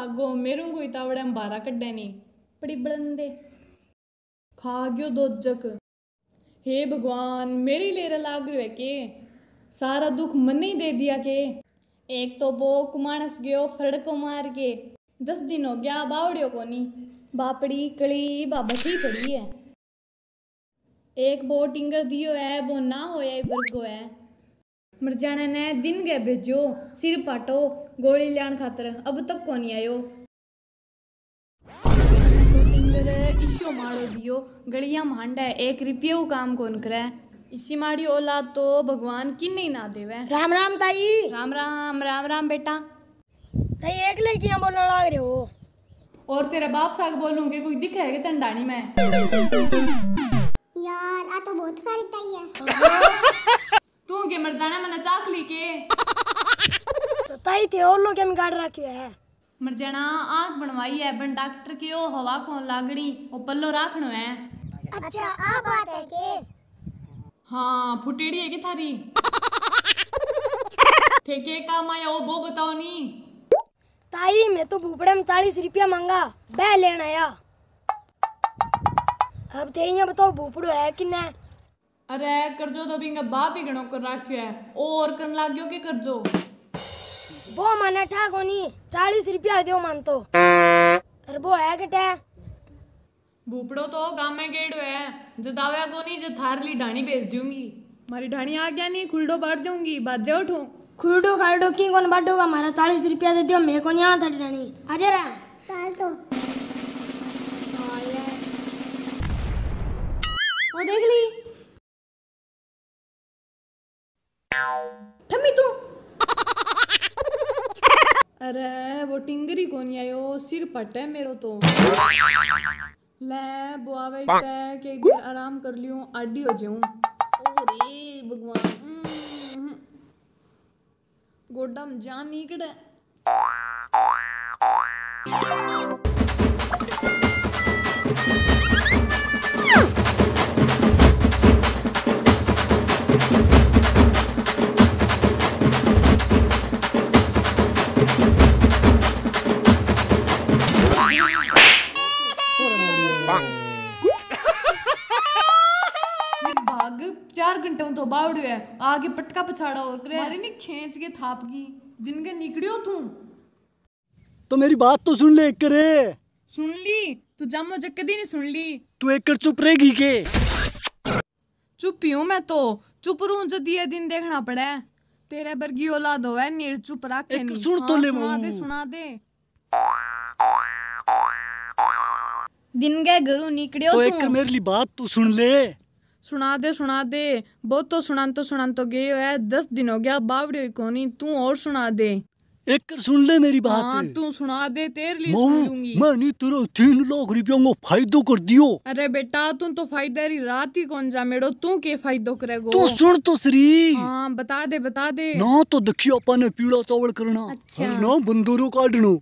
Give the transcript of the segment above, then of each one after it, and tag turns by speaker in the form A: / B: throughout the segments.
A: लागो मेरू को इतावड़े में बारा कड्डे नी बड़ी बुलंदे खा गयो दोजक। हे भगवान मेरी लेरा लाग रही है के सारा दुख मन ही दे दिया के। एक तो वो कुमानस गयो फड़ को मार के 10 दिन हो गया बावड़ियो को नी बापड़ी कली बाबठी पड़ी है। एक वो टिंगर दियो है वो ना होया बरगो है। मरजाना ने दिन गए भेजो सिर पाटो गोली लियान खातर अब तक को नहीं आयो। टिंगर इश्यो मारो दियो गलियां मांडा 1 रुपये को काम कौन करे। इसी माड़ी औलाद तो भगवान की नहीं ना देवे।
B: राम राम ताई।
A: राम राम राम राम बेटा।
B: ताई एक लड़कियां बोलने लग रहे हो
A: और तेरे बाप साग बोलूंगे कोई दिखे है तंडानी में।
C: यार आ तो बहुत फारी ताई है।
A: तू के मर जाना मैंने चाकली के
B: तो ताई थे और लोग क्या काट रखे है।
A: मर जाना आंख बनवाई है बन डॉक्टर के ओ हवा कौन लागड़ी ओ पल्लो राखनो है।
C: अच्छा आ बात है के।
A: हाँ फुटेड़ी है कि थारी ठेके काम आया वो बताओ नी।
B: ताई मैं तो भूपड़े में 40 रुपया मांगा बह लेना आया। अब ते ये बताओ भूपड़ो है कि ना।
A: अरे करजो तो बिंगा बाप ही गणो कर राख्यो है और करन लाग्यो के करजो।
B: वो माने ठा कोनी 40 रुपया दो मान तो। अरे वो है कटे
A: भूपड़ो तो गांव में गेड़ो है जदाव्या को नहीं जब थारली ढाणी भेज दूंगी। मारी ढाणी आ गया नहीं खुलडो बांट दूंगी बाजे उठो।
B: खुलडो खालडो की कौन बांटोगा हमारा 40 रुपया दे दियो मैं को यहाँ था ढाणी आजा रा
C: चल तो
A: ओ देख ली ठम्मी तू। अरे वो टिंगरी कोनी आयो सिर पटे मेरो तो ले बुआवे तय के एक देर आराम कर लियो आडी हो जाऊं। ओरे भगवान गोड्डा में जान निकड़े। भाग 4 घंटे तो बावड़ियो है आगे पटका पछाड़ा और करे अरे नहीं खींच के थापगी दिन के निकड़ियो तू।
D: तो मेरी बात तो सुन ले करे।
A: सुन ली तू जामो जक्कदी नहीं सुन ली।
D: तू एक कर चुप रहेगी के।
A: चुप ही हूं मैं तो चुप रहूं जो दिए दिन देखना पड़े। तेरे बरगी औलाद होवे नीर चुप रखे नहीं।
D: सुन तो ले
A: सुना दे दिन गए घरू निकड़ियो
D: तो
A: तू।
D: एक कर मेरी ली बात तो सुन ले।
A: सुना दे बहुत तो सुनान तो गयो है 10 दिन हो गया बावड़ियो कोनी तू और सुना दे।
D: एक कर सुन ले मेरी बात।
A: हाँ तू सुना दे तेरे लिए सुन लूंगी।
D: मैंने तेरा 3 लाख रुपया को फायदो कर दियो।
A: अरे बेटा तू तो फायदा री रात ही कौन जा मेड़ो तू के फायदो करेगो।
D: तू सुन तो सरी।
A: हाँ बता दे
D: ना तो देखियो अपन ने पीला चावल करना।
A: अच्छा।
D: हर ना बंदूरो काटनो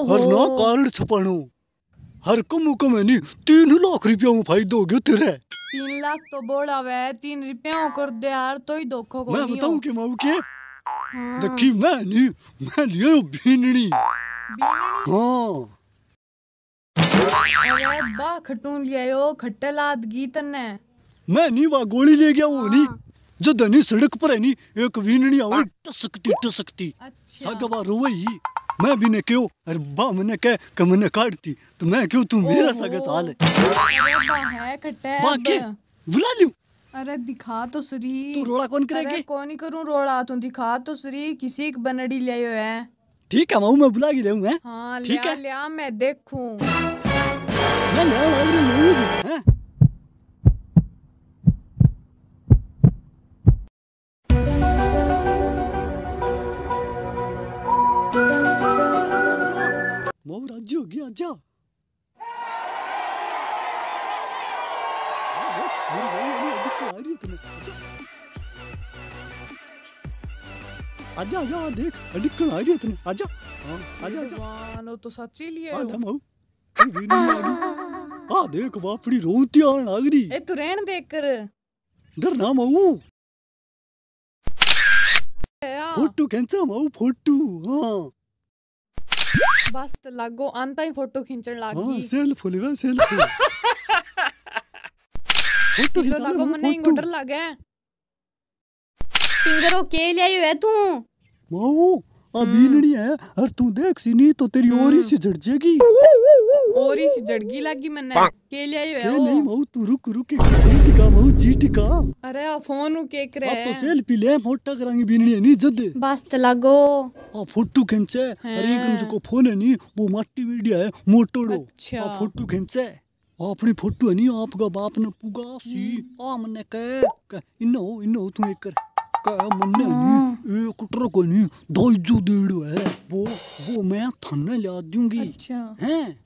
D: हर ना कार्ड छपानो हर कम है नहीं 3 लाख रुपया को फायदो हो गयो तेरे।
A: 3 लाख तो बोला वे 3 रुपया कर दे यार तो ही धोखो को
D: मैं
A: नहीं
D: बताऊं
A: हो।
D: के माऊ के देखी मैं लियो भीननी। हाँ
A: अरे बा खटून लियायो खट्टे लाद गीत ने
D: मैं नहीं वहाँ गोली ले गया वो नहीं जो धनी सड़क पर है नहीं एक वीननी आवल टसकती
A: अच्छा
D: सागवा रोवई मैं भी ने क्यों अरे बा मैंने कह मैंने काटती तो मैं क्यों तू मेरा सागा चाल है।
A: अरे बा है खट्टे
D: बा के बुला लियो।
A: अरे दिखा तो सरी
D: तू रोड़ा कौन करेगी।
A: अरे कौन ही करूं रोड़ा तू दिखा तो सरी किसी की बनड़ी लियायो है।
D: ठीक है माऊ मैं बुला के लेऊंगा।
A: हाँ
D: ठीक है
A: लिया मैं देखूं
D: मैं ले हैं। माऊ राज्य हो गया आजा। मेरी बहू यानी अभी कल आ रही है तुम्हें। आजा आजा देख अडिक्कल आ रही है तुम्हें आजा। हाँ आजा आजा
A: भगवान वो तो सच्ची लिए
D: आ ले माऊ अभी नहीं आ गई। आ देख बापड़ी रोती आने लग रही।
A: ए तू रहन देख कर
D: डर ना माऊ फोटो कैंचा माऊ फोटो। हाँ
A: बस तो लागो आंता ही फोटो खींचण लाग
D: हाँ
A: गई
D: सेल्फी ले सेल्फी फोटो
A: लो लागो मने इंगो डर लागे टिंगरो के ले आयो है तू
D: माऊ अभी नहीं है और तू देख सी नहीं तो तेरी और ही सी झड़ जाएगी
A: और इस जड़गी लागी मने के ले आयो है
D: के
A: वो
D: नहीं माऊ तू रुक रुक जी टिका माऊ जी टिका
A: अरे आ फोन के करे
D: अब तो सेल्फी ले फोटो करांगे बीनड़ी नहीं जद
A: बस तो लागो
D: आ फोटो खींचे अरे एक को फोन है नहीं वो मट्टी मीडिया है मोटोड़ो
A: अच्छा।
D: आ फोटो खींचे अपनी फोटो है नहीं आपका बाप ने पुगा सी आ मन्ने कह इन्नो तू एक कर कह मन्ने नहीं एक ट्रक को नहीं 250 देड़ो है वो मैं थाने ला दूंगी
A: अच्छा
D: हैं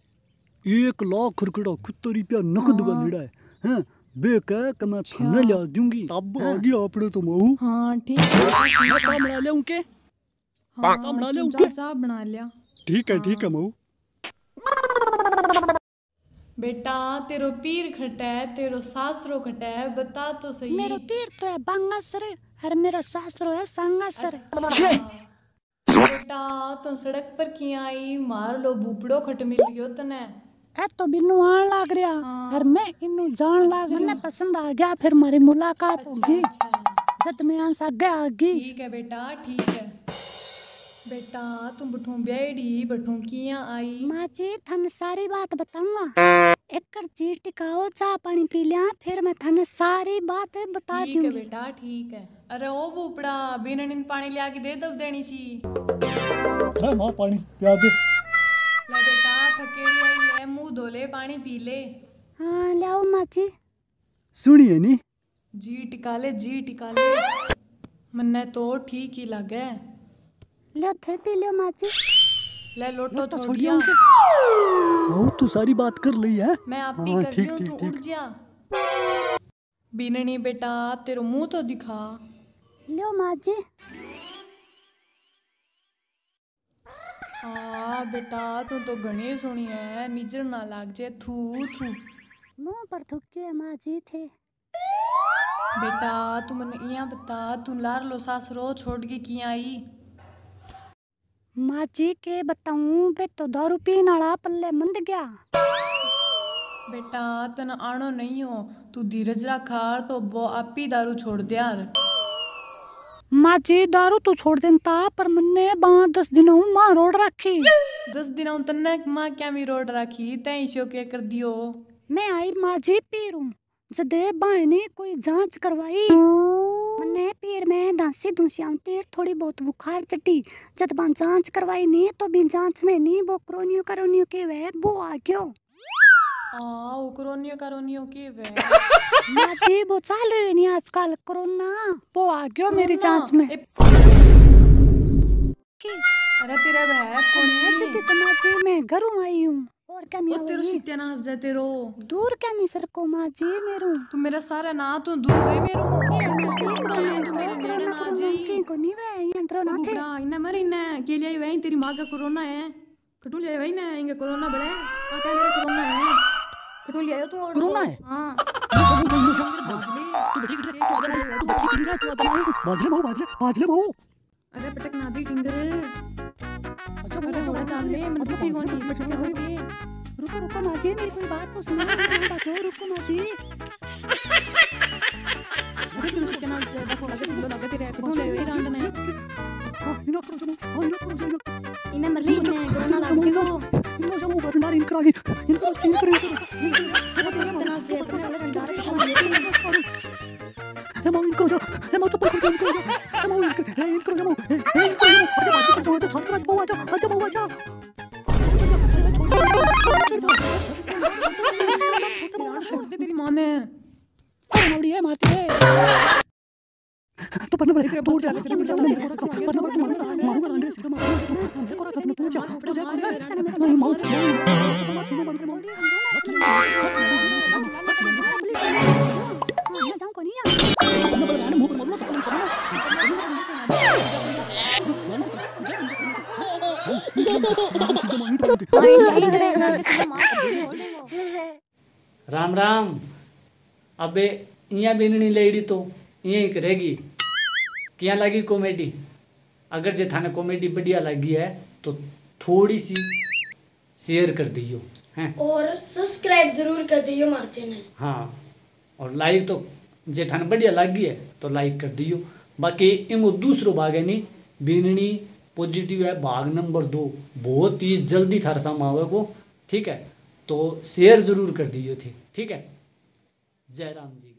D: 1 लाख कितना रुपया नकद का लेड़ा है हैं बे कह कि मैं थाने ला दूंगी तब आ गया आपने तो महू
A: हाँ ठीक है
D: चाचा बना ले उनके
A: हाँ
D: चाचा बना ले
A: तुम
D: उनके
A: चाचा बना लिया
D: ठीक है महू
A: बेटा तेरो पीर खटे तेरो सासरो खटे बता तो सही
B: मेरो पीर तो है बांगासर और मेरा सासरो है सांगासर
A: बेटा तुम सड़क पर की आई मार लो भूपड़ो खट मिल गयो तने
B: ए तो बिन्नू आन लाग रहा और मैं इन्नू जान लाग मने पसंद आ गया फिर हमारी मुलाकात होगी जब मैं यहाँ से आगे आ गई
A: ठीक है बेटा ठीक है बेटा तुम बठू बेड़ी बठू किया आई
B: माँ जी थाने सारी बात बताऊंगा एक जी टिकाओ चाय पानी पी लिया फिर मैं थाने सारी बात बता
A: ठीक है
B: दूंगी
A: बेटा ठीक है अरे ओ भूपड़ा बिना इन पानी लिया के दे दब देनी सी
D: है मां पानी पिया दे
A: ले बेटा थकेड़ी आई है मुंह धो ले पानी पी ले
B: हाँ लाओ माँ जी
D: सुनिए नी
A: जी टिका ले मन्ने तो ठीक ही लगे
B: लो थे पी लो माँ जी
A: ले लोटो छोड़िया
D: बहुत तू सारी बात कर ली है
A: मैं आप भी
D: हाँ,
A: कर
D: ठीक,
A: रही हूँ
D: ठीक,
A: तू
D: ठीक।
A: उठ जा बीननी बेटा तेरो मुंह तो दिखा
B: लो माँ जी
A: हाँ बेटा तू तो घनी सुनी है निजर ना लाग जे थू
B: मुंह पर थुके माँ जी थे
A: बेटा तू मने यहाँ बता तू लार लो सासरो छोड़ के किया आई
B: माँ जी के बताऊं बे तो दारू पीन वाला पल्ले मंद गया
A: बेटा तन आनो नहीं हो तू धीरज रखा तो वो आप ही दारू छोड़ दे यार
B: माँ जी दारू तो छोड़ देता पर मन्ने 10 दिनों माँ रोड रखी
A: 10 दिन तन्ने माँ क्या मी रोड रखी तय इशो के कर दियो
B: मैं आई माँ जी पीरूं जदे बाएं ने कोई जांच करवाई मन्ने पीर में दांसी दूसी तीर थोड़ी बहुत बुखार चटी जद बां जांच करवाई नहीं तो भी जांच में नहीं वो करोनियो के वे वो आ गयो
A: ओ करोनियो के वे
B: माँ जी वो चल रही नहीं आजकल कोरोना वो आ गयो मेरी जांच में
A: अरे तेरा बहन कौन
B: तो माँ जी मैं घरों आई हूँ और क्या
A: ओ तेरो सत्यानाश जा तेरो
B: दूर क्या मिसर को माँ जी मेरो
A: तू मेरा सारा ना तू दूर रे मेरो तू मेरे नेड़े ना आ जाई
B: को नहीं वे यंत्रो ना थे
A: बुबड़ा इन्ना मर इन्ना के लिए वही तेरी माँ का कोरोना है कटू ले वही ना इंगे कोरोना बड़े आता मेरा कोरोना है कटू ले आयो तू और
D: कोरोना है
A: हां
D: बाजले बहु
A: अरे पटक ना दी टिंगर अरे थोड़ा चाल ले मन की कोनी पटक के
B: रुको माँ जी मेरी कोई बात तो सुनो रुको माँ जी
A: अरे तेरे से क्या जा बस लगे तुम लगे तेरे कटू ले वही रांड नहीं
C: इन्हें मरली इन्हें कोरोना लाग जेगो
A: छोड़ दे तेरी माँ ने
B: मारती है
D: तो पन्ना बड़े दूर जा तेरे जा पन्ना बड़े मारूंगा रांडे सीधा मारूंगा मैं कोरा खत्म तू जा नहीं मार सुनो बंद कर
B: जाऊं को नहीं
D: पन्ना बड़े रांडे मुंह पर मत चपल पन्ना
E: राम राम अबे इया बेननी लेडी तो यहीं करेगी क्या लगी कॉमेडी अगर जे थाने कॉमेडी बढ़िया लगी है तो थोड़ी सी शेयर कर दियो हैं।
F: और सब्सक्राइब जरूर कर दियो हमारे चैनल।
E: हाँ, और लाइक तो जे थाने बढ़िया लगी है तो लाइक कर दियो। बाकी इनको दूसरो भाग है नहीं बीननी पॉजिटिव है भाग नंबर 2 बहुत ही जल्दी थारे सामने आवे को। ठीक है, तो शेयर जरूर कर दियो थी। ठीक है, जय राम जी।